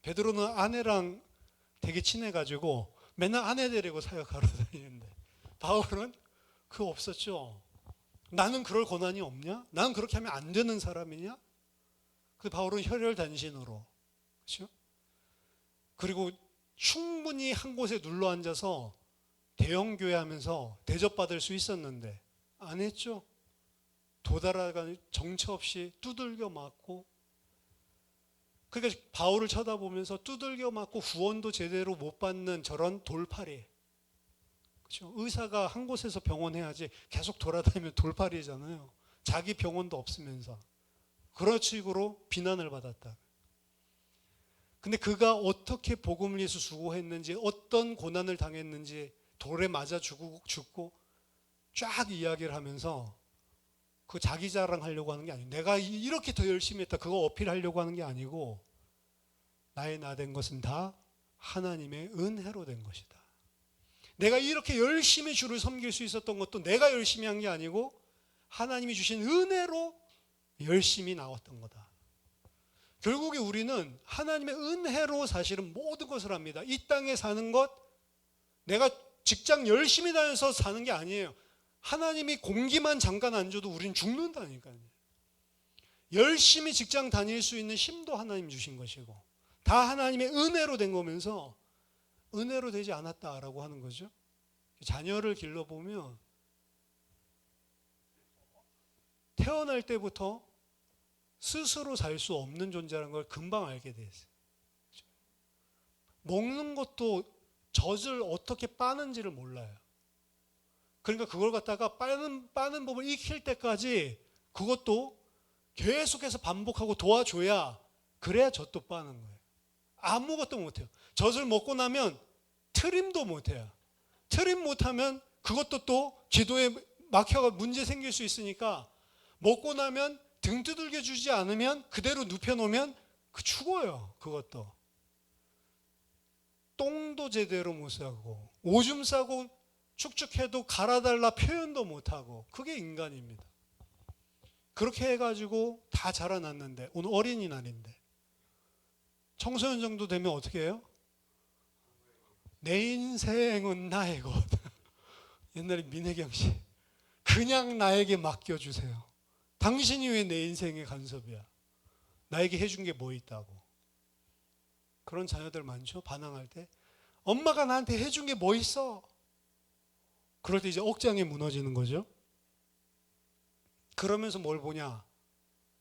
베드로는 아내랑 되게 친해가지고 맨날 아내 데리고 사역하러 다니는데, 바울은 그거 없었죠. 나는 그럴 권한이 없냐? 나는 그렇게 하면 안 되는 사람이냐? 그 바울은 혈혈단신으로, 그렇죠? 그리고 충분히 한 곳에 눌러 앉아서 대형교회 하면서 대접받을 수 있었는데 안 했죠. 도달하가 정처 없이 두들겨 맞고, 그러니까 바울을 쳐다보면서 두들겨 맞고 후원도 제대로 못 받는 저런 돌팔이, 그렇죠? 의사가 한 곳에서 병원 해야지 계속 돌아다니면 돌팔이잖아요. 자기 병원도 없으면서. 그런 식으로 비난을 받았다. 근데 그가 어떻게 복음을 위해서 수고했는지, 어떤 고난을 당했는지, 돌에 맞아 죽고 쫙 이야기를 하면서 그 자기 자랑하려고 하는 게 아니에요. 내가 이렇게 더 열심히 했다, 그거 어필하려고 하는 게 아니고, 나의 나 된 것은 다 하나님의 은혜로 된 것이다. 내가 이렇게 열심히 주를 섬길 수 있었던 것도 내가 열심히 한 게 아니고 하나님이 주신 은혜로 열심히 나왔던 거다. 결국에 우리는 하나님의 은혜로 사실은 모든 것을 합니다. 이 땅에 사는 것, 내가 직장 열심히 다녀서 사는 게 아니에요. 하나님이 공기만 잠깐 안 줘도 우리는 죽는다니까요. 열심히 직장 다닐 수 있는 힘도 하나님 주신 것이고 다 하나님의 은혜로 된 거면서 은혜로 되지 않았다라고 하는 거죠. 자녀를 길러보면 태어날 때부터 스스로 살 수 없는 존재라는 걸 금방 알게 됐어요. 먹는 것도 젖을 어떻게 빠는지를 몰라요. 그러니까 그걸 갖다가 빠는 법을 익힐 때까지 그것도 계속해서 반복하고 도와줘야 그래야 젖도 빠는 거예요. 아무것도 못해요. 젖을 먹고 나면 트림도 못해요. 트림 못하면 그것도 또 기도에 막혀가 문제 생길 수 있으니까 먹고 나면 등 두들겨 주지 않으면 그대로 눕혀놓으면 죽어요. 그것도. 똥도 제대로 못 싸고 오줌 싸고 축축해도 갈아달라 표현도 못하고 그게 인간입니다. 그렇게 해가지고 다 자라났는데 오늘 어린이날인데 청소년 정도 되면 어떻게 해요? 내 인생은 나의 것. 옛날에 민혜경 씨 그냥 나에게 맡겨주세요. 당신이 왜 내 인생의 간섭이야? 나에게 해준 게 뭐 있다고. 그런 자녀들 많죠. 반항할 때 엄마가 나한테 해준 게 뭐 있어? 그럴 때 이제 억장이 무너지는 거죠. 그러면서 뭘 보냐?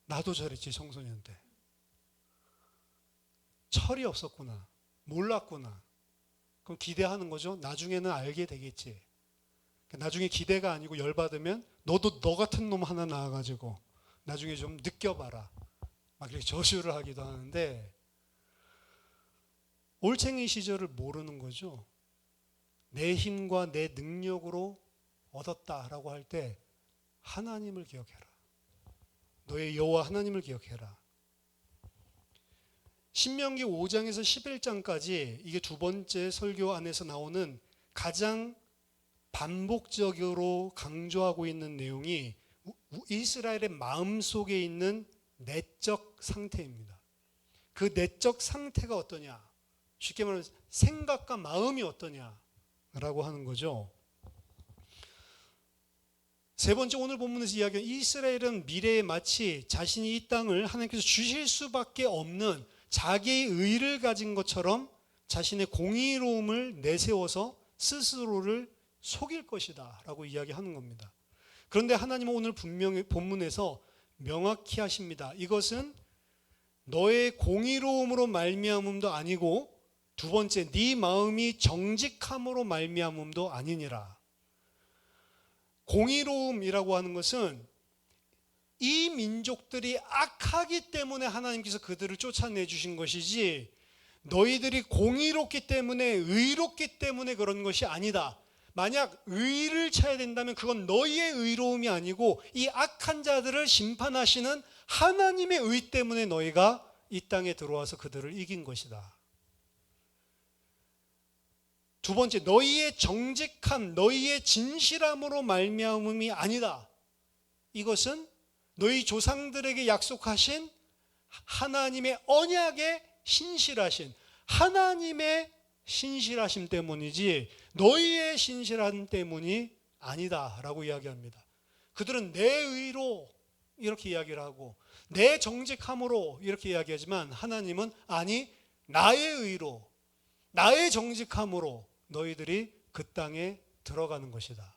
나도 저랬지 청소년 때. 철이 없었구나. 몰랐구나. 그럼 기대하는 거죠. 나중에는 알게 되겠지. 나중에 기대가 아니고 열받으면 너도 너 같은 놈 하나 낳아가지고 나중에 좀 느껴봐라. 막 이렇게 저주를 하기도 하는데 올챙이 시절을 모르는 거죠. 내 힘과 내 능력으로 얻었다라고 할 때 하나님을 기억해라. 너의 여호와 하나님을 기억해라. 신명기 5장에서 11장까지 이게 두 번째 설교 안에서 나오는 가장 반복적으로 강조하고 있는 내용이 이스라엘의 마음속에 있는 내적 상태입니다. 그 내적 상태가 어떠냐? 쉽게 말하면 생각과 마음이 어떠냐라고 하는 거죠. 세 번째 오늘 본문에서 이야기한 이스라엘은 미래에 마치 자신이 이 땅을 하나님께서 주실 수밖에 없는 자기의 의를 가진 것처럼 자신의 공의로움을 내세워서 스스로를 속일 것이다 라고 이야기하는 겁니다. 그런데 하나님은 오늘 분명히 본문에서 명확히 하십니다. 이것은 너의 공의로움으로 말미암음도 아니고 두 번째 네 마음이 정직함으로 말미암음도 아니니라. 공의로움이라고 하는 것은 이 민족들이 악하기 때문에 하나님께서 그들을 쫓아내 주신 것이지 너희들이 공의롭기 때문에 의롭기 때문에 그런 것이 아니다. 만약 의를 찾아야 된다면 그건 너희의 의로움이 아니고 이 악한 자들을 심판하시는 하나님의 의 때문에 너희가 이 땅에 들어와서 그들을 이긴 것이다. 두 번째, 너희의 정직함, 너희의 진실함으로 말미암음이 아니다. 이것은 너희 조상들에게 약속하신 하나님의 언약에 신실하신 하나님의 신실하심 때문이지 너희의 신실함 때문이 아니다라고 이야기합니다. 그들은 내 의로 이렇게 이야기를 하고 내 정직함으로 이렇게 이야기하지만 하나님은 아니 나의 의로 나의 정직함으로 너희들이 그 땅에 들어가는 것이다.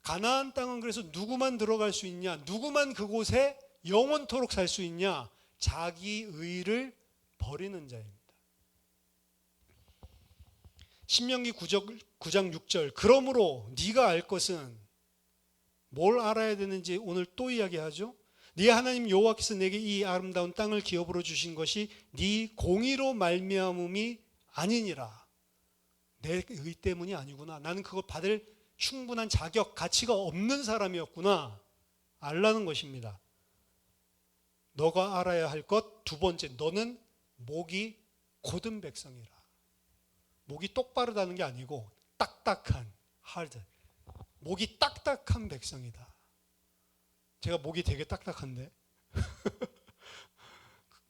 가나안 땅은 그래서 누구만 들어갈 수 있냐? 누구만 그곳에 영원토록 살 수 있냐? 자기 의를 버리는 자입니다. 신명기 9장 6절 그러므로 네가 알 것은 뭘 알아야 되는지 오늘 또 이야기하죠. 네 하나님 여호와께서 내게 이 아름다운 땅을 기업으로 주신 것이 네 공의로 말미암음이 아니니라. 내 의 때문이 아니구나. 나는 그걸 받을 충분한 자격, 가치가 없는 사람이었구나. 알라는 것입니다. 너가 알아야 할 것 두 번째, 너는 목이 곧은 백성이라. 목이 똑바르다는 게 아니고 딱딱한, hard. 목이 딱딱한 백성이다. 제가 목이 되게 딱딱한데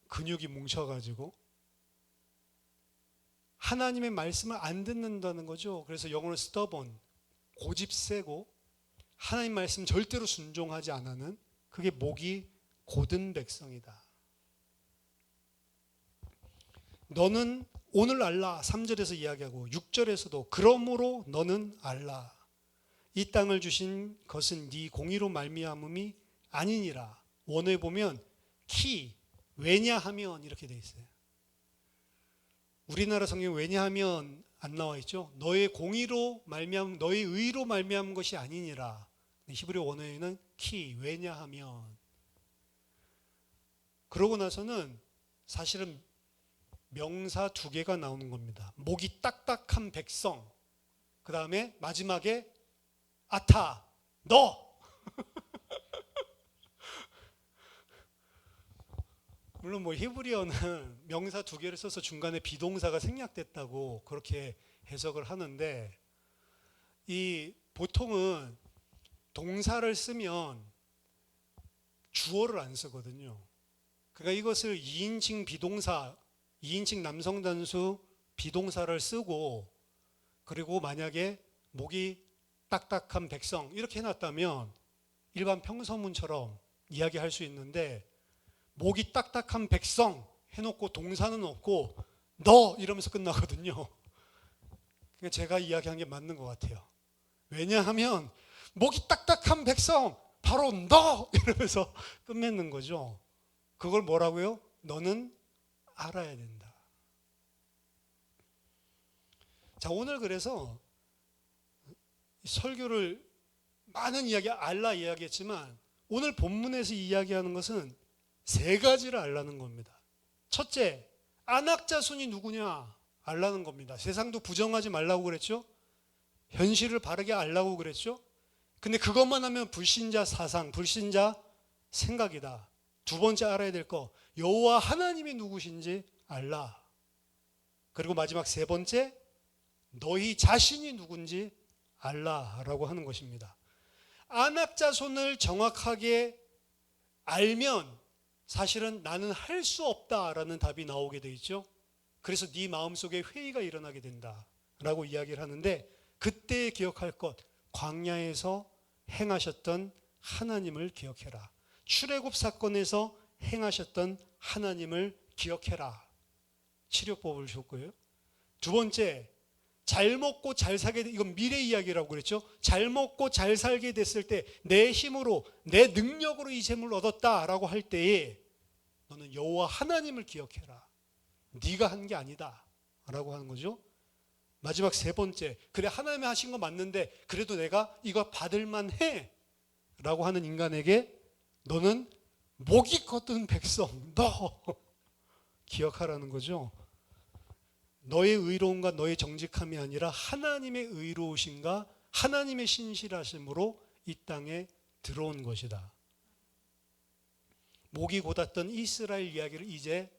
근육이 뭉쳐가지고 하나님의 말씀을 안 듣는다는 거죠. 그래서 영어로 stubborn, 고집 세고 하나님 말씀 절대로 순종하지 않는 그게 목이 곧은 백성이다. 너는 오늘 알라 3절에서 이야기하고 6절에서도 그러므로 너는 알라. 이 땅을 주신 것은 네 공의로 말미암음이 아니니라. 원어에 보면 왜냐하면 이렇게 돼 있어요. 우리나라 성경 왜냐하면 안 나와 있죠. 너의 공의로 말미암 너의 의로 말미암은 것이 아니니라. 히브리 원어에는 왜냐하면. 그러고 나서는 사실은 명사 2개가 나오는 겁니다. 목이 딱딱한 백성, 그 다음에 마지막에 아타, 너. 물론 뭐 히브리어는 명사 2개를 써서 중간에 비동사가 생략됐다고 그렇게 해석을 하는데, 이 보통은 동사를 쓰면 주어를 안 쓰거든요. 그러니까 이것을 2인칭 비동사, 2인칭 남성 단수 비동사를 쓰고, 그리고 만약에 목이 딱딱한 백성 이렇게 해놨다면 일반 평서문처럼 이야기할 수 있는데, 목이 딱딱한 백성 해놓고 동사는 없고 너 이러면서 끝나거든요. 그러니까 제가 이야기한 게 맞는 것 같아요. 왜냐하면 목이 딱딱한 백성 바로 너 이러면서 끝맺는 거죠. 그걸 뭐라고요? 너는 알아야 된다. 자, 오늘 그래서 설교를 많은 이야기, 알라 이야기했지만 오늘 본문에서 이야기하는 것은 3가지를 알라는 겁니다. 첫째, 안악자손이 누구냐 알라는 겁니다. 세상도 부정하지 말라고 그랬죠. 현실을 바르게 알라고 그랬죠. 근데 그것만 하면 불신자 사상, 불신자 생각이다. 2번째 알아야 될 거, 여호와 하나님이 누구신지 알라. 그리고 마지막 3번째, 너희 자신이 누군지 알라라고 하는 것입니다. 안악자손을 정확하게 알면 사실은 나는 할 수 없다라는 답이 나오게 돼 있죠. 그래서 네 마음속에 회의가 일어나게 된다라고 이야기를 하는데, 그때 기억할 것, 광야에서 행하셨던 하나님을 기억해라. 출애굽 사건에서 행하셨던 하나님을 기억해라. 치료법을 줬고요. 2번째, 잘 먹고 잘 살게, 이건 미래 이야기라고 그랬죠. 잘 먹고 잘 살게 됐을 때 내 힘으로, 내 능력으로 이 재물을 얻었다라고 할 때에 너는 여호와 하나님을 기억해라. 네가 한 게 아니다 라고 하는 거죠. 마지막 3번째, 그래 하나님이 하신 거 맞는데 그래도 내가 이거 받을만 해 라고 하는 인간에게 너는 목이 걷은 백성 너 기억하라는 거죠. 너의 의로움과 너의 정직함이 아니라 하나님의 의로우심과 하나님의 신실하심으로 이 땅에 들어온 것이다. 목이 곧았던 이스라엘 이야기를 이제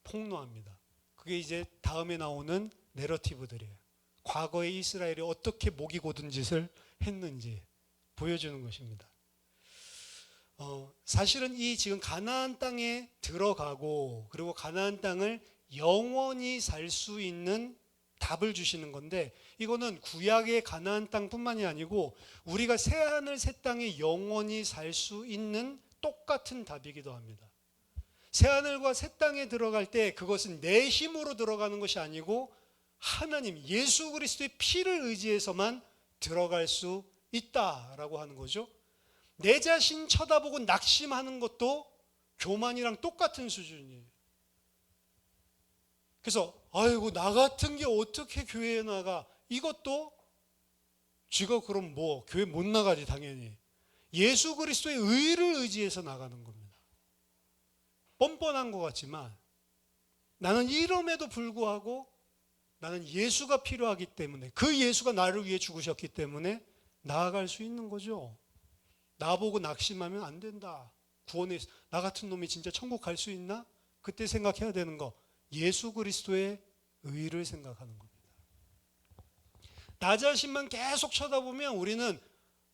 폭로합니다. 그게 이제 다음에 나오는 내러티브들이에요. 과거에 이스라엘이 어떻게 목이 곧은 짓을 했는지 보여주는 것입니다. 사실은 이 지금 가나안 땅에 들어가고 그리고 가나안 땅을 영원히 살 수 있는 답을 주시는 건데, 이거는 구약의 가나안 땅뿐만이 아니고 우리가 새하늘 새 땅에 영원히 살 수 있는 똑같은 답이기도 합니다. 새하늘과 새 땅에 들어갈 때 그것은 내 힘으로 들어가는 것이 아니고 하나님 예수 그리스도의 피를 의지해서만 들어갈 수 있다라고 하는 거죠. 내 자신 쳐다보고 낙심하는 것도 교만이랑 똑같은 수준이에요. 그래서 아이고 나 같은 게 어떻게 교회에 나가, 이것도 쥐가 그럼 뭐 교회 못 나가지 당연히. 예수 그리스도의 의를 의지해서 나가는 겁니다. 뻔뻔한 것 같지만 나는 이름에도 불구하고 나는 예수가 필요하기 때문에, 그 예수가 나를 위해 죽으셨기 때문에 나아갈 수 있는 거죠. 나보고 낙심하면 안 된다. 구원에 나 같은 놈이 진짜 천국 갈 수 있나? 그때 생각해야 되는 거, 예수 그리스도의 의를 생각하는 겁니다. 나 자신만 계속 쳐다보면 우리는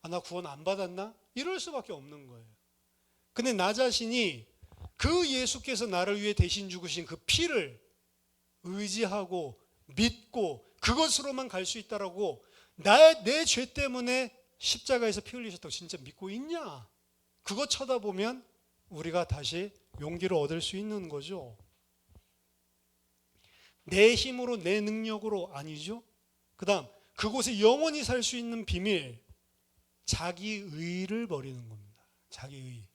나 구원 안 받았나? 이럴 수밖에 없는 거예요. 근데 나 자신이 그 예수께서 나를 위해 대신 죽으신 그 피를 의지하고 믿고 그것으로만 갈 수 있다라고, 내 죄 때문에 십자가에서 피 흘리셨다고 진짜 믿고 있냐? 그거 쳐다보면 우리가 다시 용기를 얻을 수 있는 거죠. 내 힘으로 내 능력으로 아니죠. 그 다음 그곳에 영원히 살 수 있는 비밀, 자기의를 버리는 겁니다. 자기의.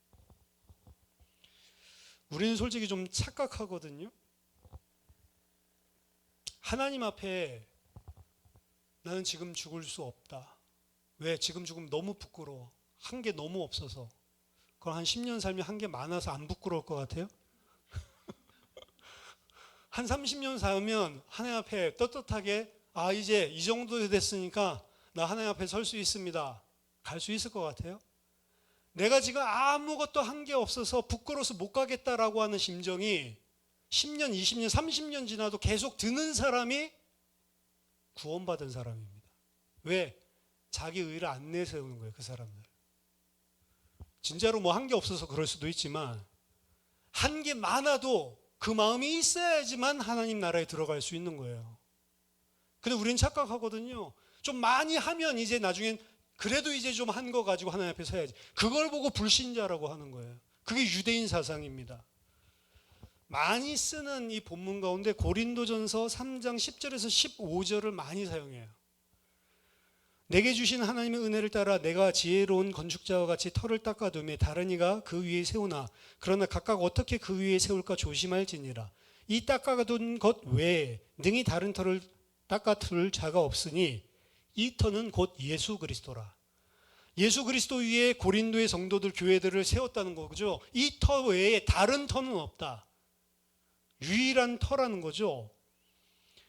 우리는 솔직히 좀 착각하거든요. 하나님 앞에 나는 지금 죽을 수 없다. 왜? 지금 죽으면 너무 부끄러워. 한 게 너무 없어서. 그럼 한 10년 살면 한 게 많아서 안 부끄러울 것 같아요? 한 30년 살면 하나님 앞에 떳떳하게 이제 이 정도 됐으니까 나 하나님 앞에 설 수 있습니다. 갈 수 있을 것 같아요? 내가 지금 아무것도 한 게 없어서 부끄러워서 못 가겠다라고 하는 심정이 10년, 20년, 30년 지나도 계속 드는 사람이 구원받은 사람입니다. 왜? 자기 의를 안 내세우는 거예요, 그 사람들. 진짜로 뭐 한 게 없어서 그럴 수도 있지만 한 게 많아도 그 마음이 있어야지만 하나님 나라에 들어갈 수 있는 거예요. 근데 우리는 착각하거든요. 좀 많이 하면 이제 나중엔 그래도 이제 좀 한 거 가지고 하나님 앞에 서야지. 그걸 보고 불신자라고 하는 거예요. 그게 유대인 사상입니다. 많이 쓰는 이 본문 가운데 고린도전서 3장 10절에서 15절을 많이 사용해요. 내게 주신 하나님의 은혜를 따라 내가 지혜로운 건축자와 같이 터를 닦아두며 다른 이가 그 위에 세우나 그러나 각각 어떻게 그 위에 세울까 조심할지니라. 이 닦아둔 것 외에 능히 다른 터를 닦아둘 자가 없으니 이 터는 곧 예수 그리스도라. 예수 그리스도 위에 고린도의 성도들 교회들을 세웠다는 거죠. 이 터 외에 다른 터는 없다. 유일한 터라는 거죠.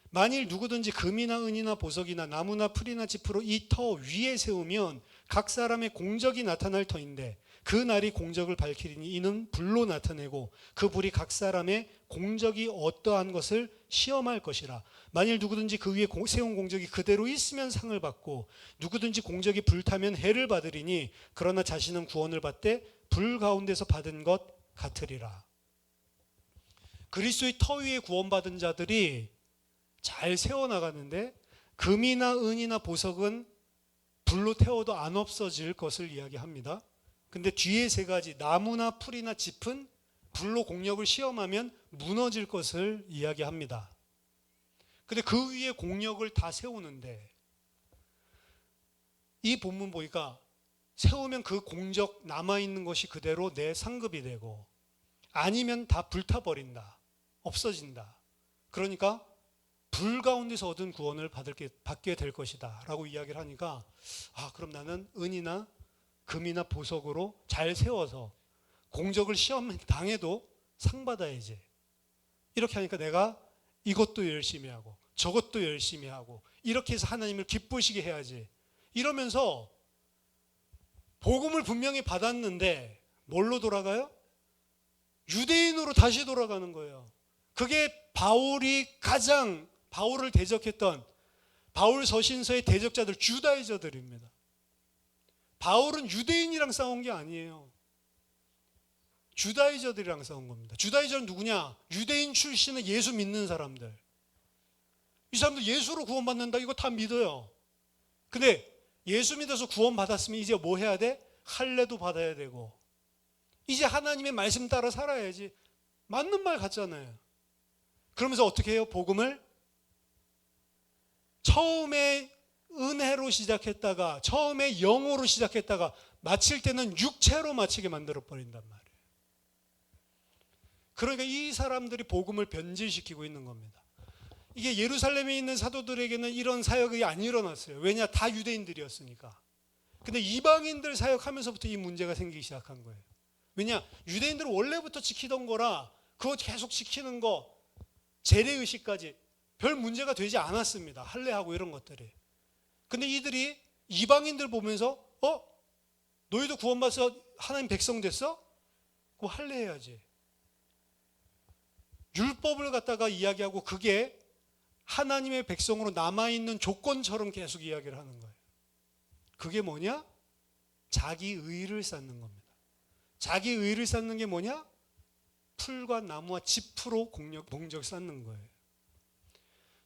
만일 누구든지 금이나 은이나 보석이나 나무나 풀이나 짚으로 이 터 위에 세우면 각 사람의 공적이 나타날 터인데 그 날이 공적을 밝히리니 이는 불로 나타내고 그 불이 각 사람의 공적이 어떠한 것을 시험할 것이라. 만일 누구든지 그 위에 세운 공적이 그대로 있으면 상을 받고 누구든지 공적이 불타면 해를 받으리니 그러나 자신은 구원을 받되 불 가운데서 받은 것 같으리라. 그리스도의 터 위에 구원받은 자들이 잘 세워나가는데 금이나 은이나 보석은 불로 태워도 안 없어질 것을 이야기합니다. 근데 뒤에 세 가지 나무나 풀이나 짚은 불로 공력을 시험하면 무너질 것을 이야기합니다. 근데 그 위에 공력을 다 세우는데 이 본문 보니까 세우면 그 공적 남아있는 것이 그대로 내 상급이 되고 아니면 다 불타버린다. 없어진다. 그러니까 불 가운데서 얻은 구원을 받게 될 것이다 라고 이야기를 하니까 그럼 나는 은이나 금이나 보석으로 잘 세워서 공적을 시험 당해도 상 받아야지. 이렇게 하니까 내가 이것도 열심히 하고 저것도 열심히 하고 이렇게 해서 하나님을 기쁘시게 해야지. 이러면서 복음을 분명히 받았는데 뭘로 돌아가요? 유대인으로 다시 돌아가는 거예요. 그게 바울을 대적했던 바울 서신서의 대적자들 주다이저들입니다. 바울은 유대인이랑 싸운 게 아니에요. 주다이저들이랑 싸운 겁니다. 주다이저는 누구냐? 유대인 출신의 예수 믿는 사람들. 이 사람들 예수로 구원받는다 이거 다 믿어요. 근데 예수 믿어서 구원받았으면 이제 뭐 해야 돼? 할례도 받아야 되고 이제 하나님의 말씀 따라 살아야지. 맞는 말 같잖아요. 그러면서 어떻게 해요? 복음을 처음에 은혜로 시작했다가 처음에 영으로 시작했다가 마칠 때는 육체로 마치게 만들어버린단 말이에요. 그러니까 이 사람들이 복음을 변질시키고 있는 겁니다. 이게 예루살렘에 있는 사도들에게는 이런 사역이 안 일어났어요. 왜냐? 다 유대인들이었으니까. 근데 이방인들 사역하면서부터 이 문제가 생기기 시작한 거예요. 왜냐? 유대인들은 원래부터 지키던 거라 그거 계속 지키는 거 재래의식까지 별 문제가 되지 않았습니다. 할례하고 이런 것들이. 근데 이들이 이방인들 보면서 너희도 구원받아서 하나님 백성 됐어? 그럼 할례해야지. 율법을 갖다가 이야기하고 그게 하나님의 백성으로 남아있는 조건처럼 계속 이야기를 하는 거예요. 그게 뭐냐? 자기 의를 쌓는 겁니다. 자기 의를 쌓는 게 뭐냐? 풀과 나무와 짚으로 공적 쌓는 거예요.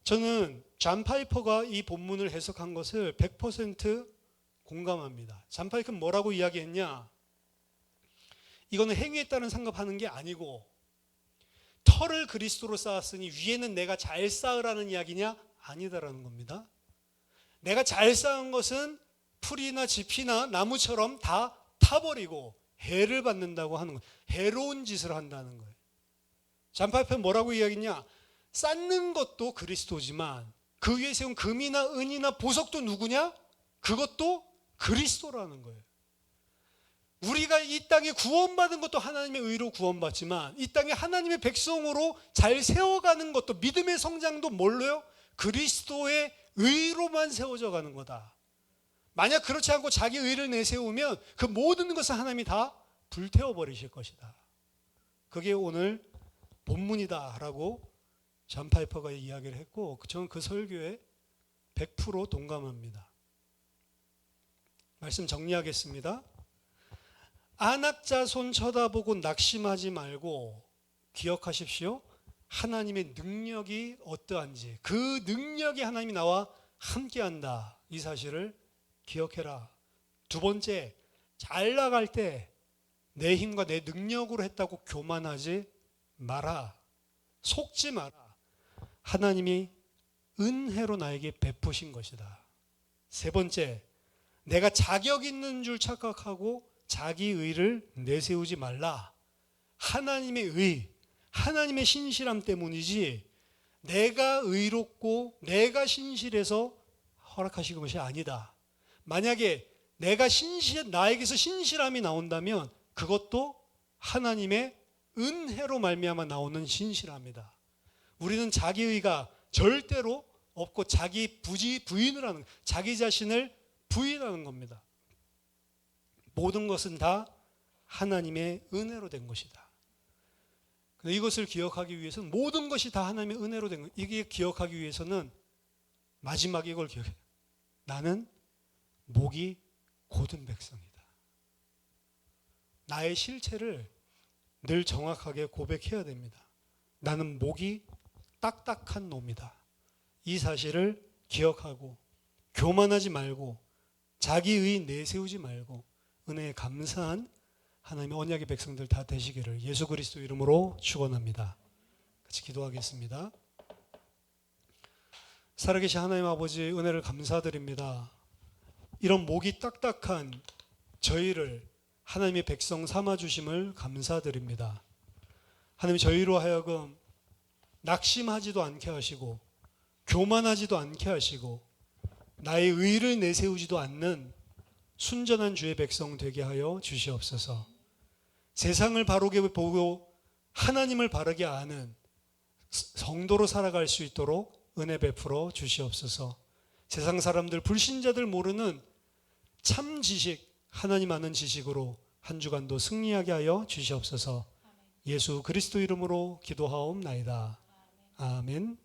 저는 존 파이퍼가 이 본문을 해석한 것을 100% 공감합니다. 존 파이퍼는 뭐라고 이야기했냐? 이거는 행위에 따른 상급하는 게 아니고 털을 그리스도로 쌓았으니 위에는 내가 잘 쌓으라는 이야기냐? 아니다라는 겁니다. 내가 잘 쌓은 것은 풀이나 짚이나 나무처럼 다 타버리고 해를 받는다고 하는 거예요. 해로운 짓을 한다는 거예요. 잔파이프는 뭐라고 이야기했냐? 쌓는 것도 그리스도지만 그 위에 세운 금이나 은이나 보석도 누구냐? 그것도 그리스도라는 거예요. 우리가 이 땅에 구원받은 것도 하나님의 의로 구원받지만 이 땅에 하나님의 백성으로 잘 세워가는 것도 믿음의 성장도 뭘로요? 그리스도의 의로만 세워져 가는 거다. 만약 그렇지 않고 자기 의를 내세우면 그 모든 것을 하나님이 다 불태워 버리실 것이다. 그게 오늘 본문이다라고 존 파이퍼가 이야기를 했고 저는 그 설교에 100% 동감합니다. 말씀 정리하겠습니다. 안악자손 쳐다보고 낙심하지 말고 기억하십시오. 하나님의 능력이 어떠한지, 그 능력이 하나님이 나와 함께한다, 이 사실을 기억해라. 두 번째, 잘 나갈 때 내 힘과 내 능력으로 했다고 교만하지 마라. 속지 마라. 하나님이 은혜로 나에게 베푸신 것이다. 세 번째, 내가 자격 있는 줄 착각하고 자기 의를 내세우지 말라. 하나님의 의, 하나님의 신실함 때문이지 내가 의롭고 내가 신실해서 허락하신 것이 아니다. 만약에 나에게서 신실함이 나온다면 그것도 하나님의 은혜로 말미암아 나오는 신실함이다. 우리는 자기 의가 절대로 없고 자기 부인을 하는, 자기 자신을 부인하는 겁니다. 모든 것은 다 하나님의 은혜로 된 것이다. 이것을 기억하기 위해서는 모든 것이 다 하나님의 은혜로 된 것. 이게 기억하기 위해서는 마지막에 이걸 기억해. 나는 목이 곧은 백성이다. 나의 실체를 늘 정확하게 고백해야 됩니다. 나는 목이 딱딱한 놈이다. 이 사실을 기억하고 교만하지 말고 자기의 내세우지 말고 은혜에 감사한 하나님의 언약의 백성들 다 되시기를 예수 그리스도 이름으로 축원합니다. 같이 기도하겠습니다. 살아계신 하나님 아버지, 은혜를 감사드립니다. 이런 목이 딱딱한 저희를 하나님의 백성 삼아주심을 감사드립니다. 하나님, 저희로 하여금 낙심하지도 않게 하시고 교만하지도 않게 하시고 나의 의를 내세우지도 않는 순전한 주의 백성 되게 하여 주시옵소서. 세상을 바르게 보고 하나님을 바르게 아는 성도로 살아갈 수 있도록 은혜 베풀어 주시옵소서. 세상 사람들, 불신자들 모르는 참 지식, 하나님 아는 지식으로 한 주간도 승리하게 하여 주시옵소서. 예수 그리스도 이름으로 기도하옵나이다. 아멘.